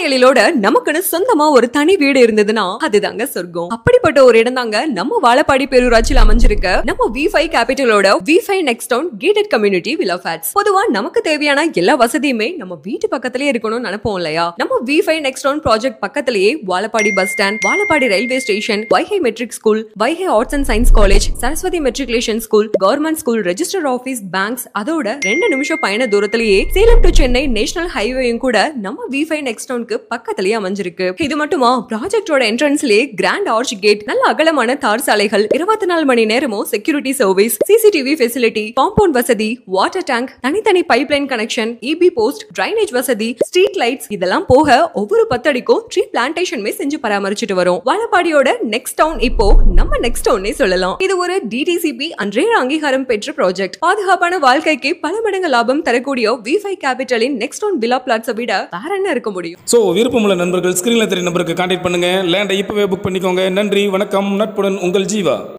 எழிலோட நமக்குன்னு சொந்தமா ஒரு தனி வீடு இருந்ததுன்னா அதுதாங்க சொர்க்கம். அப்படிப்பட்ட ஒரு இடம் தாங்க நம்ம வாழப்பாடி பேரூராட்சியில் அமைஞ்சிருக்க நம்ம V5 கேபிட்டலோட V5 next town gated community villa flats. பொதுவா நமக்கு தேவையான எல்லா வசதியுமே நம்ம வீட்டு பக்கத்திலேயே இருக்கணும்னு நினைப்போம் இல்லையா? நம்ம V5 நெக்ஸ்ட் டவுன் ப்ராஜெக்ட் பக்கத்திலேயே Vazhapadi bus stand, Vazhapadi railway station, Vaigai matric school, Vaigai arts and science college, Saraswathi matriculation school, government school, register office, banks, அதோட 2 நிமிஷம் பயண தூரத்திலேயே சேலம் டு சென்னை நேஷனல் ஹைவேயும் கூட நம்ம V5 நெக்ஸ்ட் டவுனுக்கு பக்கத்திலேயே அமைஞ்சிருக்கு. இது மட்டுமா, ப்ராஜெக்டோட என்ட்ரன்ஸ்லயே கிராண்ட் ஆர்ச் கேட், நல்ல அகலமான தார் சாலைகள், 24 மணி நேரமும் security service, CCTV facility, compound வசதி, வாட்டர் டேங்க், தனித்தனி pipeline connection, EB post, drainage வசதி, ஸ்ட்ரீட் லைட்ஸ், இதெல்லாம் போக ஒவ்வொரு 10 அடிக்கும் ட்ரீ பிளான்டேஷனுமே செஞ்சு பராமரிச்சுட்டு வரும். வாழப்பாடியோட நெக்ஸ்ட் டவுன் இப்போ நம்ம நெக்ஸ்ட் டவுன்னே சொல்லலாம். இது ஒரு DTCP அன்றைய அங்கீகாரம் பெற்ற ப்ராஜெக்ட். பாதுகாப்பான வாழ்க்கைக்கு பல மடங்கு லாபம் தரக்கூடிய V5 கேபிட்டலின் நெக்ஸ்ட் டவுன் வில்லா பிளாட்ஸை விட வேற என்ன இருக்க முடியும்? சோ விருப்பமுள்ள நண்பர்கள் ஸ்கிரீன்ல தெரிய நம்பருக்கு கான்டாக்ட் பண்ணுங்க. லேண்டை இப்பவே புக் பண்ணிக்கோங்க. நன்றி, வணக்கம். நட்புடன் உங்கள் ஜீவா.